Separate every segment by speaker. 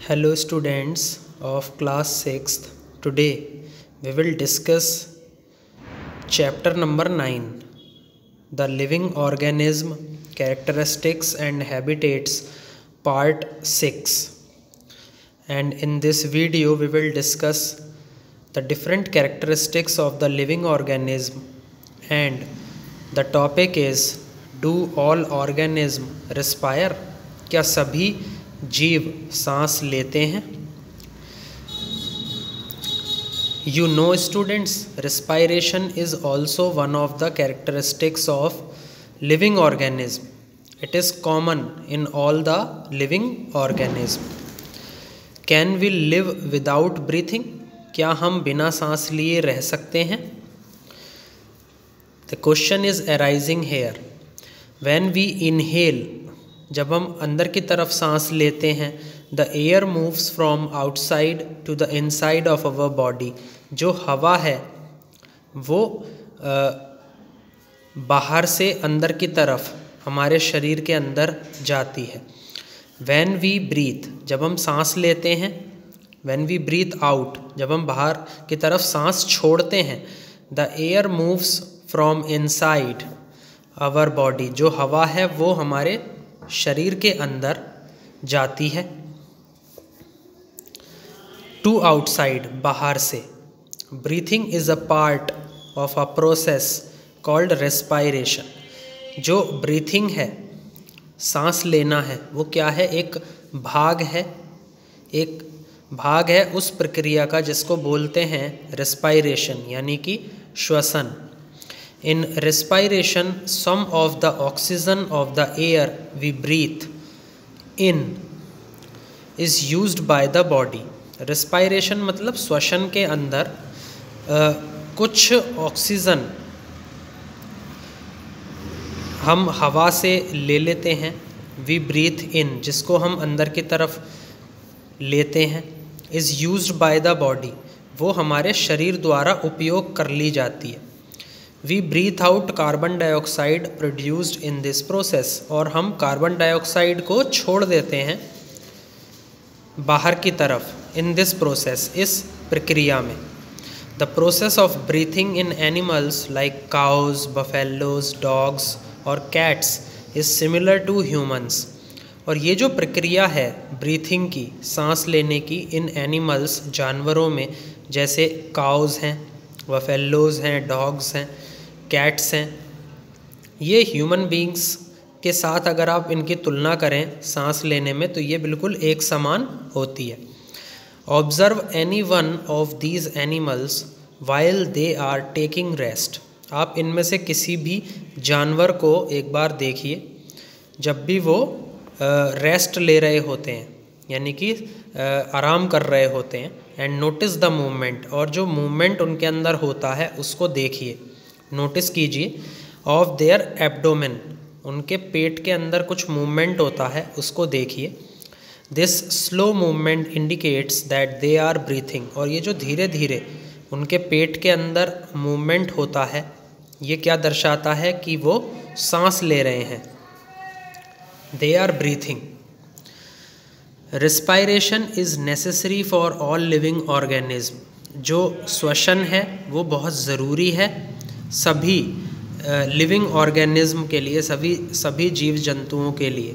Speaker 1: Hello students of class 6th. Today we will discuss chapter number 9, the living organism characteristics and habitats, part 6. And in this video we will discuss the different characteristics of the living organism, and the topic is, do all organism respire? क्या सभी जीव सांस लेते हैं? You know students, respiration is also one of the characteristics of living organism. It is common in all the living organism. Can we live without breathing? क्या हम बिना सांस लिए रह सकते हैं? The question is arising here. When we inhale, जब हम अंदर की तरफ सांस लेते हैं, the air moves from outside to the inside of our body. जो हवा है वो बाहर से अंदर की तरफ हमारे शरीर के अंदर जाती है. व्हेन वी ब्रीथ, जब हम सांस लेते हैं. व्हेन वी ब्रीथ आउट, जब हम बाहर की तरफ सांस छोड़ते हैं. The air moves from inside our body. जो हवा है वो हमारे शरीर के अंदर जाती है. टू आउटसाइड, बाहर से. Breathing is a part of a process called respiration. जो ब्रीथिंग है, सांस लेना है, वो क्या है? एक भाग है. एक भाग है उस प्रक्रिया का जिसको बोलते हैं रेस्पायरेशन, यानी कि श्वसन. In respiration, some of the oxygen of the air we breathe in is used by the body. Respiration मतलब श्वसन के अंदर कुछ ऑक्सीजन हम हवा से ले लेते हैं. We breathe in, जिसको हम अंदर की तरफ लेते हैं, is used by the body. वो हमारे शरीर द्वारा उपयोग कर ली जाती है. We breathe out carbon dioxide produced in this process. और हम कार्बन डाइऑक्साइड को छोड़ देते हैं बाहर की तरफ इन दिस प्रोसेस, इस प्रक्रिया में. The process of breathing in animals like cows, buffaloes, dogs और cats is similar to humans. और ये जो प्रक्रिया है ब्रीथिंग की, सांस लेने की, इन एनिमल्स, जानवरों में, जैसे काउज हैं, बफेलोज हैं, डॉग्स हैं, कैट्स हैं, ये ह्यूमन बींग्स के साथ अगर आप इनकी तुलना करें सांस लेने में तो ये बिल्कुल एक समान होती है. Observe any one of these animals while they are taking rest. आप इनमें से किसी भी जानवर को एक बार देखिए जब भी वो रेस्ट ले रहे होते हैं, यानी कि आराम कर रहे होते हैं. एंड नोटिस द मूवमेंट, और जो मूवमेंट उनके अंदर होता है उसको देखिए, नोटिस कीजिए. ऑफ देयर एब्डोमेन, उनके पेट के अंदर कुछ मूवमेंट होता है, उसको देखिए. This slow movement indicates that they are breathing. और ये जो धीरे धीरे उनके पेट के अंदर मूवमेंट होता है, ये क्या दर्शाता है? कि वो सांस ले रहे हैं. They are breathing. Respiration is necessary for all living organism. जो श्वसन है वो बहुत ज़रूरी है सभी लिविंग ऑर्गेनिज्म के लिए, सभी जीव जंतुओं के लिए.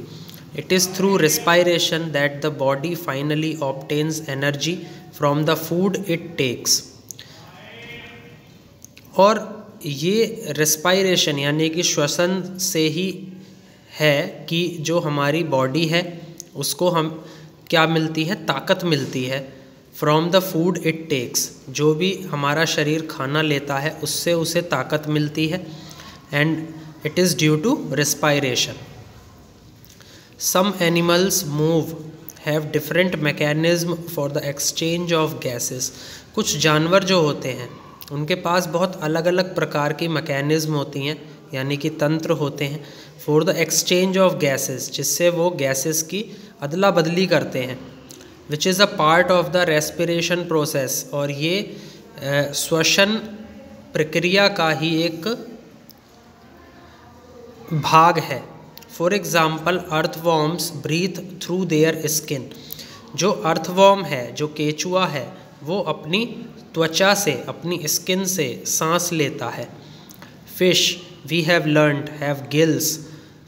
Speaker 1: It is through respiration that the body finally obtains energy from the food it takes. और ये रेस्पायरेशन यानी कि श्वसन से ही है कि जो हमारी बॉडी है उसको हम क्या मिलती है? ताकत मिलती है. From the food it takes, जो भी हमारा शरीर खाना लेता है उससे उसे ताकत मिलती है. And it is due to respiration. Some animals move have different mechanism for the exchange of gases. कुछ जानवर जो होते हैं उनके पास बहुत अलग अलग प्रकार की मैकेनिज्म होती हैं, यानी कि तंत्र होते हैं, for the exchange of gases, जिससे वो गैसेस की अदला बदली करते हैं. Which is a part of the respiration process. और ये श्वसन प्रक्रिया का ही एक भाग है. For example, earthworms breathe through their skin. जो अर्थवॉर्म है, जो केचुआ है, वो अपनी त्वचा से, अपनी स्किन से सांस लेता है। Fish we have learned have gills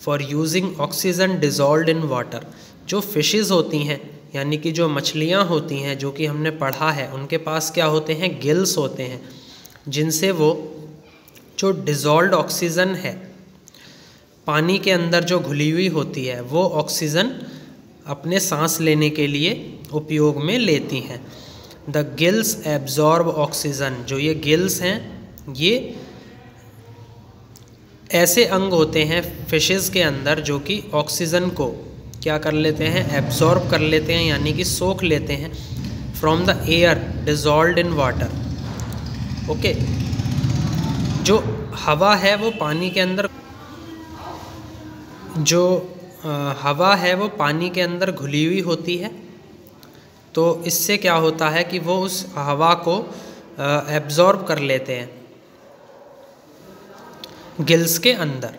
Speaker 1: for using oxygen dissolved in water. जो फिशेस होती हैं, यानी कि जो मछलियाँ होती हैं, जो कि हमने पढ़ा है, उनके पास क्या होते हैं, गिल्स होते हैं, जिनसे वो जो डिजॉल्व्ड ऑक्सीजन है, पानी के अंदर जो घुली हुई होती है, वो ऑक्सीजन अपने सांस लेने के लिए उपयोग में लेती हैं। The gills absorb oxygen. जो ये गिल्स हैं, ये ऐसे अंग होते हैं फिशेस के अंदर जो कि ऑक्सीजन को क्या कर लेते हैं, एब्जॉर्ब कर लेते हैं, यानी कि सोख लेते हैं from the air dissolved in water. Okay, जो हवा है वो पानी के अंदर, जो हवा है वो पानी के अंदर घुली हुई होती है, तो इससे क्या होता है कि वो उस हवा को एब्जॉर्ब कर लेते हैं गिल्स के अंदर।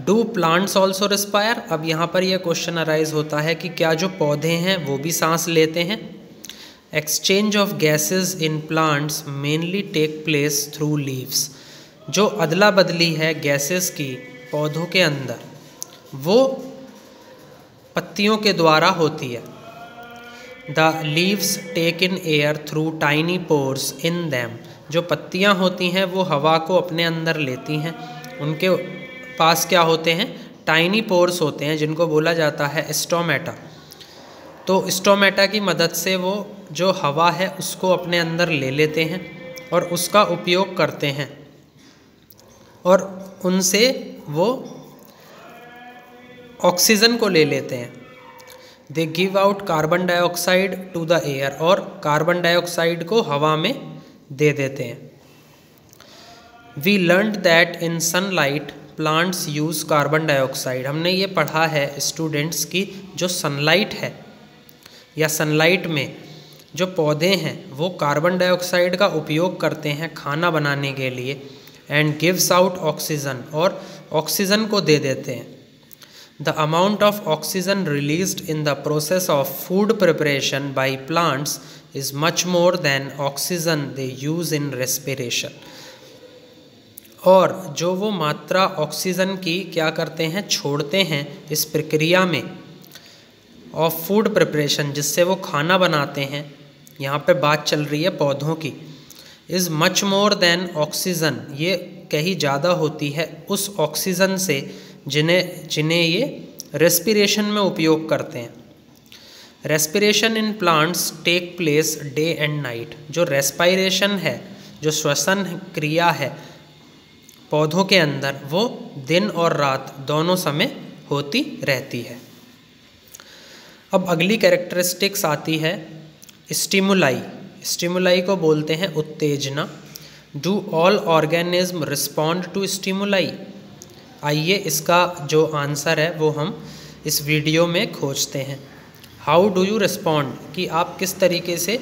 Speaker 1: Do plants also respire. अब यहाँ पर यह क्वेश्चन अराइज होता है कि क्या जो पौधे हैं वो भी सांस लेते हैं। Exchange of gases in plants mainly take place through leaves. जो अदला बदली है गैसेस की पौधों के अंदर, वो पत्तियों के द्वारा होती है। The leaves take in air through tiny pores in them. जो पत्तियाँ होती हैं वो हवा को अपने अंदर लेती हैं, उनके पास क्या होते हैं, टाइनी पोर्स होते हैं, जिनको बोला जाता है स्टोमेटा। तो स्टोमेटा की मदद से वो जो हवा है उसको अपने अंदर ले लेते हैं और उसका उपयोग करते हैं, और उनसे वो ऑक्सीजन को ले लेते हैं। They give out carbon dioxide to the air. और कार्बन डाइऑक्साइड को हवा में दे देते हैं। We learned that in sunlight plants use carbon dioxide. हमने ये पढ़ा है स्टूडेंट्स की जो सनलाइट है या सनलाइट में जो पौधे हैं वो कार्बन डाइऑक्साइड का उपयोग करते हैं खाना बनाने के लिए, एंड गिव्स आउट ऑक्सीजन, और ऑक्सीजन को दे देते हैं। The amount of oxygen released in the process of food preparation by plants is much more than oxygen they use in respiration. और जो वो मात्रा ऑक्सीजन की क्या करते हैं, छोड़ते हैं इस प्रक्रिया में ऑफ फूड प्रिपरेशन, जिससे वो खाना बनाते हैं, यहाँ पे बात चल रही है पौधों की, is much more than oxygen, ये कहीं ज़्यादा होती है उस ऑक्सीजन से जिन्हें ये रेस्पिरेशन में उपयोग करते हैं। Respiration in plants take place day and night. जो रेस्पिरेशन है, जो श्वसन क्रिया है पौधों के अंदर, वो दिन और रात दोनों समय होती रहती है। अब अगली कैरेक्टरिस्टिक्स आती है स्टिमुलाई। स्टिमुलाई को बोलते हैं उत्तेजना। Do all organism respond to stimuli. आइए इसका जो आंसर है वो हम इस वीडियो में खोजते हैं। हाउ डू यू रिस्पॉन्ड, कि आप किस तरीके से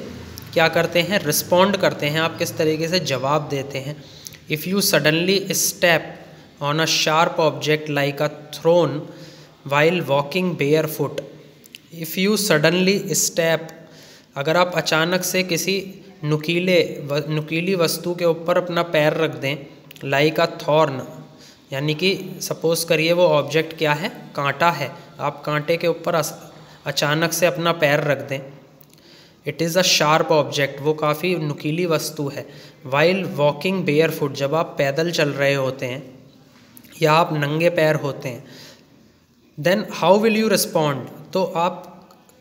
Speaker 1: क्या करते हैं, रिस्पॉन्ड करते हैं, आप किस तरीके से जवाब देते हैं। If you suddenly step on a sharp object like a thorn while walking barefoot. If you suddenly step, अगर आप अचानक से किसी नुकीली वस्तु के ऊपर अपना पैर रख दें, लाइक अ थॉर्न, यानी कि सपोज करिए वो ऑब्जेक्ट क्या है, कांटा है, आप कांटे के ऊपर अचानक से अपना पैर रख दें। It is a sharp object, वो काफ़ी नुकीली वस्तु है। वाइल वॉकिंग बेयर फुट, जब आप पैदल चल रहे होते हैं या आप नंगे पैर होते हैं। Then how will you respond, तो आप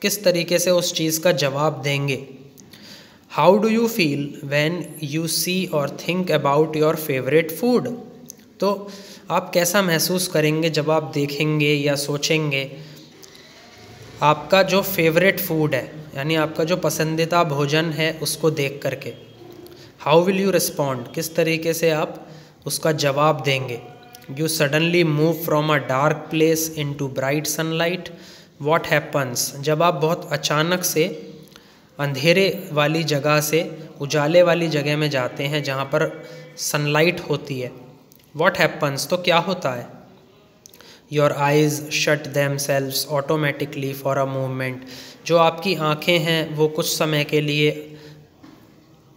Speaker 1: किस तरीके से उस चीज़ का जवाब देंगे। How do you feel when you see और think about your favourite food, तो आप कैसा महसूस करेंगे जब आप देखेंगे या सोचेंगे आपका जो फेवरेट फूड है, यानी आपका जो पसंदीदा भोजन है, उसको देख करके। हाउ विल यू रिस्पॉन्ड, किस तरीके से आप उसका जवाब देंगे। You suddenly move from a dark place into bright sunlight, what happens, जब आप बहुत अचानक से अंधेरे वाली जगह से उजाले वाली जगह में जाते हैं जहाँ पर सनलाइट होती है। व्हाट हैपन्स, तो क्या होता है। Your eyes shut themselves automatically for a moment, जो आपकी आँखें हैं वो कुछ समय के लिए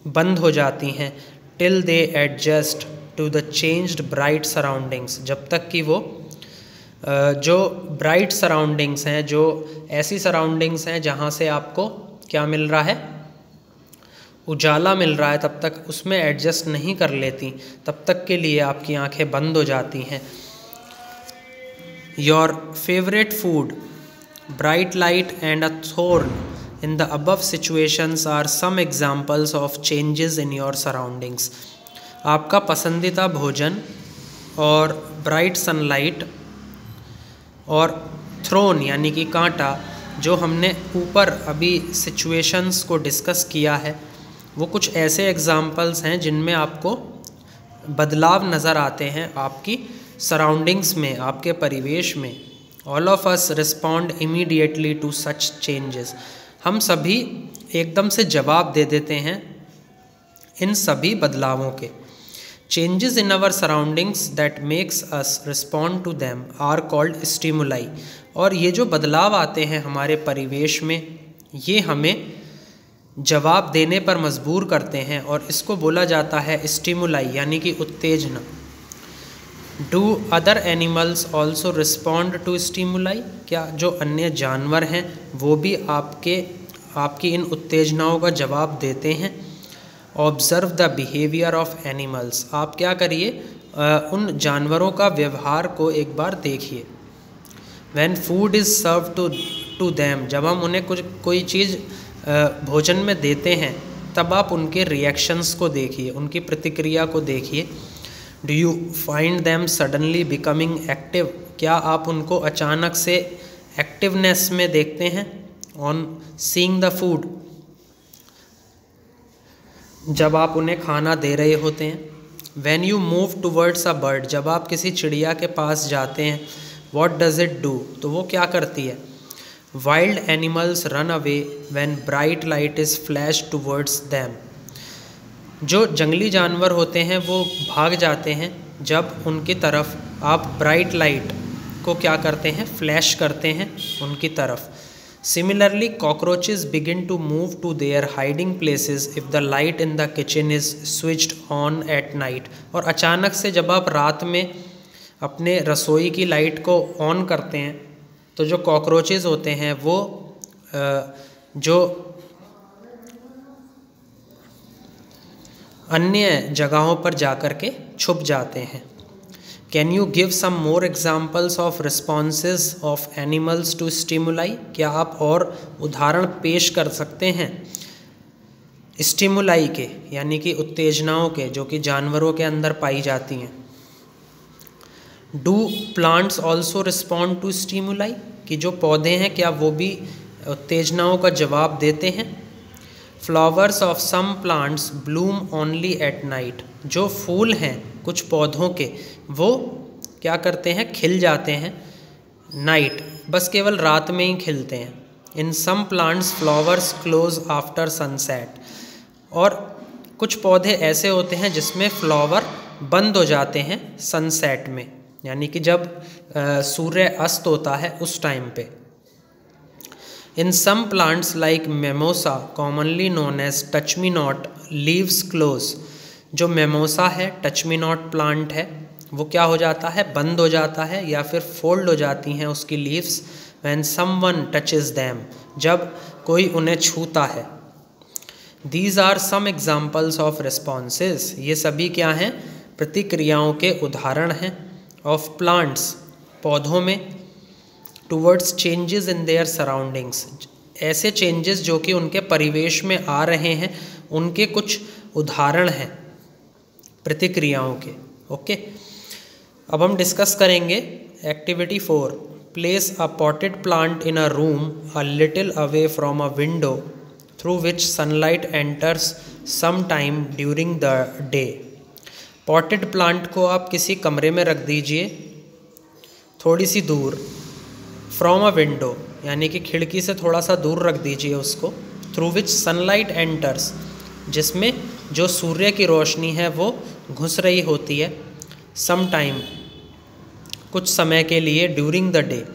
Speaker 1: बंद हो जाती हैं, till they adjust to the changed bright surroundings, जब तक कि वो जो ब्राइट सराउंडिंग्स हैं, जो ऐसी सराउंडिंग्स हैं जहाँ से आपको क्या मिल रहा है, उजाला मिल रहा है, तब तक उसमें एडजस्ट नहीं कर लेती, तब तक के लिए आपकी आंखें बंद हो जाती हैं। Your favourite food, bright light and a thorn in the above situations are some examples of changes in your surroundings. आपका पसंदीदा भोजन और ब्राइट सनलाइट और थ्रोन यानी कि कांटा, जो हमने ऊपर अभी सिचुएशंस को डिस्कस किया है, वो कुछ ऐसे एग्जाम्पल्स हैं जिनमें आपको बदलाव नज़र आते हैं आपकी सराउंडिंग्स में, आपके परिवेश में। All of us respond immediately to such changes. हम सभी एकदम से जवाब दे देते हैं इन सभी बदलावों के। Changes in our surroundings that makes us respond to them are called stimuli. और ये जो बदलाव आते हैं हमारे परिवेश में, ये हमें जवाब देने पर मजबूर करते हैं और इसको बोला जाता है स्टिमुलाई यानी कि उत्तेजना। Do other animals also respond to stimuli? क्या जो अन्य जानवर हैं वो भी आपकी इन उत्तेजनाओं का जवाब देते हैं? Observe the behaviour of animals. आप क्या करिए, उन जानवरों का व्यवहार को एक बार देखिए। When food is serve to them, जब हम उन्हें कोई चीज़ भोजन में देते हैं, तब आप उनके रिएक्शंस को देखिए, उनकी प्रतिक्रिया को देखिए। Do you find them suddenly becoming active? क्या आप उनको अचानक से एक्टिवनेस में देखते हैं? ऑन सीइंग द फूड, जब आप उन्हें खाना दे रहे होते हैं। When you move towards a bird, जब आप किसी चिड़िया के पास जाते हैं, व्हाट डज इट डू? तो वो क्या करती है? Wild animals run away when bright light is flash towards them. जो जंगली जानवर होते हैं वो भाग जाते हैं जब उनकी तरफ आप ब्राइट लाइट को क्या करते हैं, फ्लैश करते हैं उनकी तरफ। Similarly cockroaches begin to move to their hiding places if the light in the kitchen is switched on at night. और अचानक से जब आप रात में अपने रसोई की लाइट को ऑन करते हैं, तो जो कॉकरोचेस होते हैं वो जो अन्य जगहों पर जाकर के छुप जाते हैं। Can you give some more examples of responses of animals to stimuli? क्या आप और उदाहरण पेश कर सकते हैं स्टिमुलाई के, यानी कि उत्तेजनाओं के, जो कि जानवरों के अंदर पाई जाती हैं? Do plants also respond to stimuli? कि जो पौधे हैं क्या वो भी उत्तेजनाओं का जवाब देते हैं? Flowers of some plants bloom only at night. जो फूल हैं कुछ पौधों के, वो क्या करते हैं, खिल जाते हैं नाइट, बस केवल रात में ही खिलते हैं। In some plants flowers close after sunset. और कुछ पौधे ऐसे होते हैं जिसमें फ्लावर बंद हो जाते हैं सनसेट में, यानी कि जब सूर्य अस्त होता है उस टाइम पे। In some plants like mimosa commonly known as touch me not leaves close. जो मेमोसा है, टच मी नॉट प्लांट है, वो क्या हो जाता है, बंद हो जाता है या फिर फोल्ड हो जाती हैं उसकी leaves. When someone touches them, जब कोई उन्हें छूता है। These are some examples of responses. ये सभी क्या हैं, प्रतिक्रियाओं के उदाहरण हैं। ऑफ प्लांट्स, पौधों में। Towards changes in their surroundings, ऐसे चेंजेस जो कि उनके परिवेश में आ रहे हैं, उनके कुछ उदाहरण हैं प्रतिक्रियाओं के। ओके, अब हम डिस्कस करेंगे activity 4। Place a potted plant in a room a little away from a window through which sunlight enters some time during the day. Potted plant को आप किसी कमरे में रख दीजिए थोड़ी सी दूर, फ्रॉम अ विंडो यानी कि खिड़की से थोड़ा सा दूर रख दीजिए उसको। थ्रू विच सनलाइट एंटर्स, जिसमें जो सूर्य की रोशनी है वो घुस रही होती है। सम टाइम, कुछ समय के लिए, ड्यूरिंग द डे,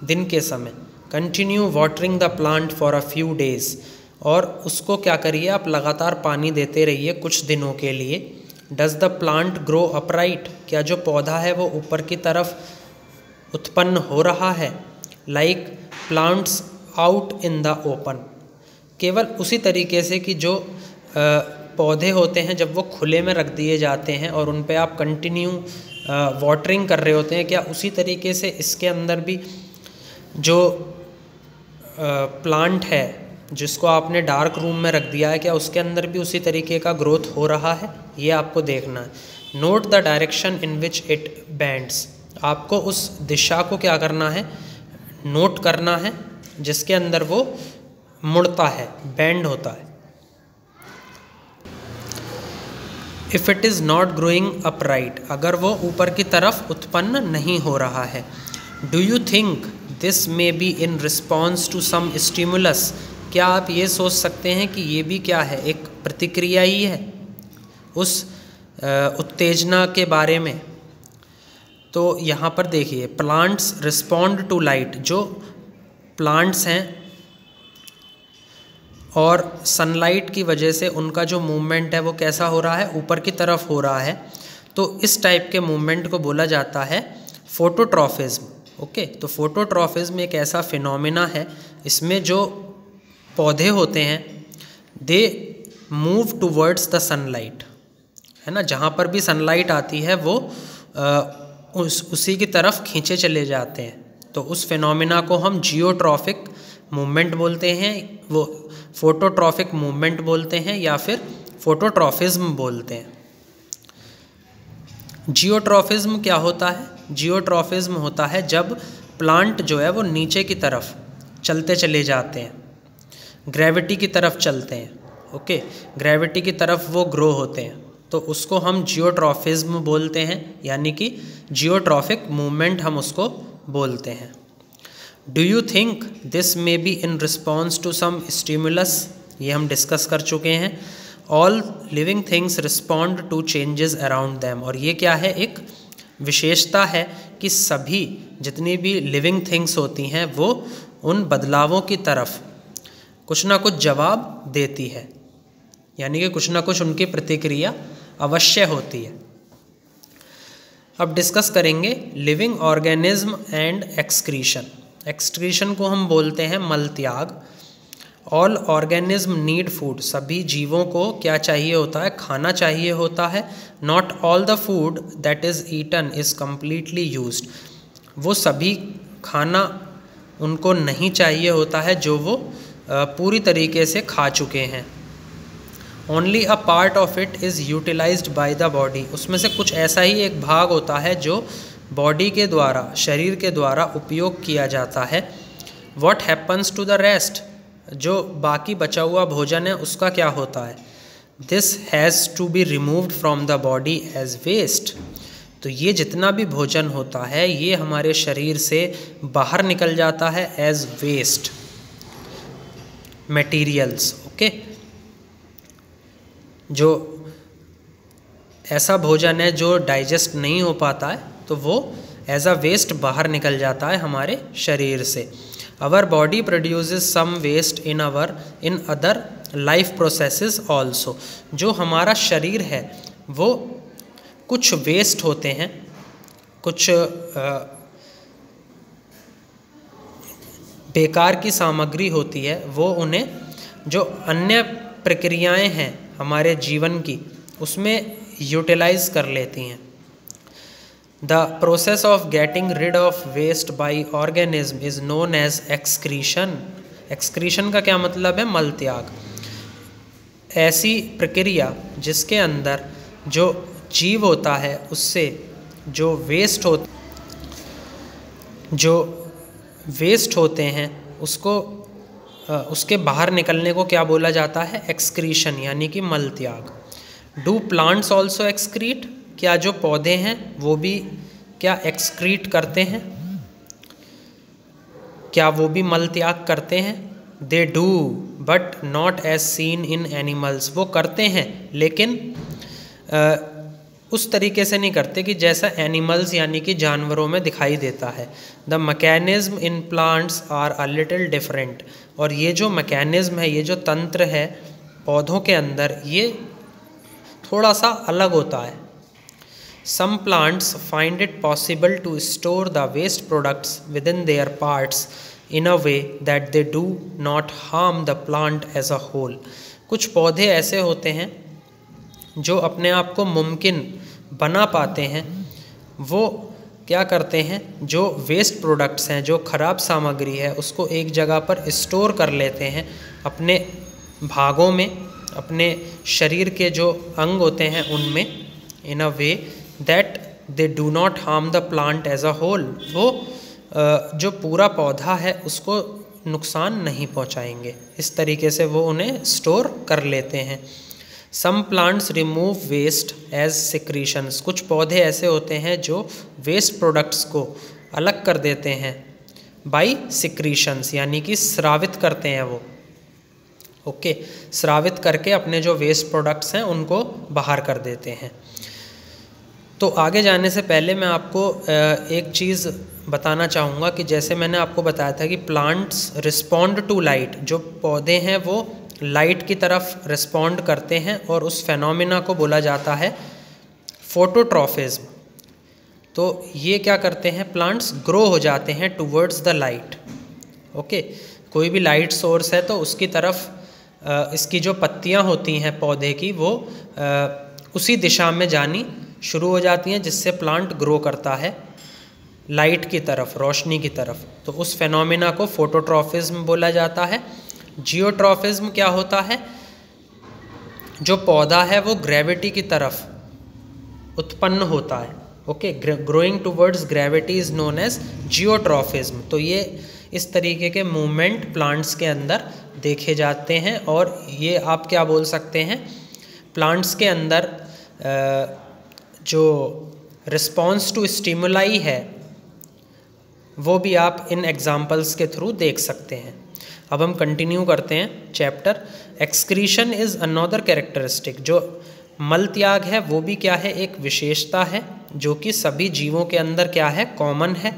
Speaker 1: दिन के समय, continue watering the plant for a few days, और उसको क्या करिए आप लगातार पानी देते रहिए कुछ दिनों के लिए। Does the plant grow upright, क्या जो पौधा है वो ऊपर की तरफ उत्पन्न हो रहा है। Like plants out in the open, केवल उसी तरीके से कि जो पौधे होते हैं जब वो खुले में रख दिए जाते हैं और उन पे आप कंटिन्यू वाटरिंग कर रहे होते हैं, क्या उसी तरीके से इसके अंदर भी जो प्लांट है जिसको आपने डार्क रूम में रख दिया है, क्या उसके अंदर भी उसी तरीके का ग्रोथ हो रहा है, ये आपको देखना है। Note the direction in which it bends, आपको उस दिशा को क्या करना है, नोट करना है जिसके अंदर वो मुड़ता है, बेंड होता है। If it is not growing upright, अगर वो ऊपर की तरफ उत्पन्न नहीं हो रहा है। Do you think this may be in response to some stimulus, क्या आप ये सोच सकते हैं कि ये भी क्या है, एक प्रतिक्रिया ही है उस उत्तेजना के बारे में। तो यहाँ पर देखिए, प्लांट्स रिस्पॉन्ड टू लाइट, जो प्लांट्स हैं और सनलाइट की वजह से उनका जो मूवमेंट है वो कैसा हो रहा है, ऊपर की तरफ हो रहा है। तो इस टाइप के मूवमेंट को बोला जाता है फोटोट्रॉफिज्म। ओके, तो फोटोट्रॉफिज्म एक ऐसा फिनोमिना है, इसमें जो पौधे होते हैं they move towards the sunlight, है ना, जहाँ पर भी सनलाइट आती है वो उसी की तरफ खींचे चले जाते हैं। तो उस फिनोमिना को हम जियोट्रॉफिक मूवमेंट बोलते हैं, वो फोटोट्रॉफिक मूवमेंट बोलते हैं या फिर फोटोट्रॉफिज्म बोलते हैं। जियोट्रॉफिज्म क्या होता है, जियोट्रॉफिज्म होता है जब प्लांट जो है वो नीचे की तरफ चलते चले जाते हैं, ग्रेविटी की तरफ चलते हैं। ओके, ग्रेविटी की तरफ वो ग्रो होते हैं, तो उसको हम जियोट्रॉफिज्म बोलते हैं, यानी कि जियोट्रॉफिक मूवमेंट हम उसको बोलते हैं। Do you think this may be in response to some stimulus, ये हम डिस्कस कर चुके हैं। All living things respond to changes around them, और ये क्या है, एक विशेषता है कि सभी जितनी भी लिविंग थिंग्स होती हैं वो उन बदलावों की तरफ कुछ ना कुछ जवाब देती है, यानी कि कुछ ना कुछ उनकी प्रतिक्रिया अवश्य होती है। अब डिस्कस करेंगे living organism and excretion. Excretion को हम बोलते हैं मल त्याग। ऑल ऑर्गेनिज्म नीड फूड, सभी जीवों को क्या चाहिए होता है, खाना चाहिए होता है। Not all the food that is eaten is completely used, वो सभी खाना उनको नहीं चाहिए होता है जो वो पूरी तरीके से खा चुके हैं। Only a part of it is utilised by the body, उसमें से कुछ ऐसा ही एक भाग होता है जो बॉडी के द्वारा, शरीर के द्वारा उपयोग किया जाता है। What happens to the rest, जो बाकी बचा हुआ भोजन है उसका क्या होता है। This has to be removed from the body as waste, तो ये जितना भी भोजन होता है ये हमारे शरीर से बाहर निकल जाता है एज वेस्ट मटेरियल्स। ओके, जो ऐसा भोजन है जो डाइजेस्ट नहीं हो पाता है तो वो एज अ वेस्ट बाहर निकल जाता है हमारे शरीर से। Our body produces some waste in other life processes also, जो हमारा शरीर है वो कुछ वेस्ट होते हैं, कुछ बेकार की सामग्री होती है, वो उन्हें जो अन्य प्रक्रियाएं हैं हमारे जीवन की उसमें यूटिलाइज कर लेती हैं। The process of getting rid of waste by organism is known as excretion. Excretion का क्या मतलब है, मल त्याग। ऐसी प्रक्रिया जिसके अंदर जो जीव होता है उससे जो वेस्ट होते हैं उसको उसके बाहर निकलने को क्या बोला जाता है, एक्सक्रीशन, यानी कि मल त्याग। डू प्लांट्स ऑल्सो एक्सक्रीट, क्या जो पौधे हैं वो भी क्या एक्सक्रीट करते हैं, क्या वो भी मल त्याग करते हैं। They do but not as seen in animals, वो करते हैं लेकिन उस तरीके से नहीं करते कि जैसा एनिमल्स यानी कि जानवरों में दिखाई देता है। The mechanism in plants are a little different, और ये जो मैकेनिज्म है, ये जो तंत्र है पौधों के अंदर, ये थोड़ा सा अलग होता है। Some plants find it possible to store the waste products within their parts in a way that they do not harm the plant as a whole. कुछ पौधे ऐसे होते हैं जो अपने आप को मुमकिन बना पाते हैं, वो क्या करते हैं, जो वेस्ट प्रोडक्ट्स हैं, जो ख़राब सामग्री है, उसको एक जगह पर स्टोर कर लेते हैं अपने भागों में, अपने शरीर के जो अंग होते हैं उनमें, in a way that they do not harm the plant as a whole. वो जो पूरा पौधा है उसको नुकसान नहीं पहुंचाएंगे, इस तरीके से वो उन्हें स्टोर कर लेते हैं। Some plants remove waste as secretions. कुछ पौधे ऐसे होते हैं जो वेस्ट प्रोडक्ट्स को अलग कर देते हैं बाय सिक्रीशंस, यानी कि स्रावित करते हैं वो। ओके, स्रावित करके अपने जो वेस्ट प्रोडक्ट्स हैं उनको बाहर कर देते हैं। तो आगे जाने से पहले मैं आपको एक चीज़ बताना चाहूँगा कि जैसे मैंने आपको बताया था कि प्लांट्स रिस्पॉन्ड टू लाइट, जो पौधे हैं वो लाइट की तरफ रिस्पॉन्ड करते हैं, और उस फेनोमेना को बोला जाता है फोटोट्रॉफिज्म। तो ये क्या करते हैं, प्लांट्स ग्रो हो जाते हैं टूवर्ड्स द लाइट। ओके, कोई भी लाइट सोर्स है तो उसकी तरफ इसकी जो पत्तियां होती हैं पौधे की, वो उसी दिशा में जानी शुरू हो जाती हैं, जिससे प्लांट ग्रो करता है लाइट की तरफ, रोशनी की तरफ। तो उस फेनोमेना को फोटोट्रॉफिज्म बोला जाता है। जियोट्रॉफिज्म क्या होता है, जो पौधा है वो ग्रेविटी की तरफ उत्पन्न होता है। Okay, growing towards gravity is known as geotropism. तो ये इस तरीके के मूवमेंट प्लांट्स के अंदर देखे जाते हैं, और ये आप क्या बोल सकते हैं, प्लांट्स के अंदर जो रिस्पॉन्स टू स्टिमुलाई है वो भी आप इन एग्जाम्पल्स के थ्रू देख सकते हैं। अब हम कंटिन्यू करते हैं chapter. Excretion is another characteristic. जो मल त्याग है वो भी क्या है, एक विशेषता है जो कि सभी जीवों के अंदर क्या है, कॉमन है।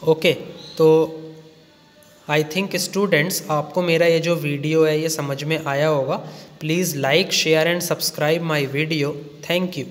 Speaker 1: ओके, तो आई थिंक स्टूडेंट्स आपको मेरा ये जो वीडियो है ये समझ में आया होगा। Please like, share and subscribe my video. Thank you.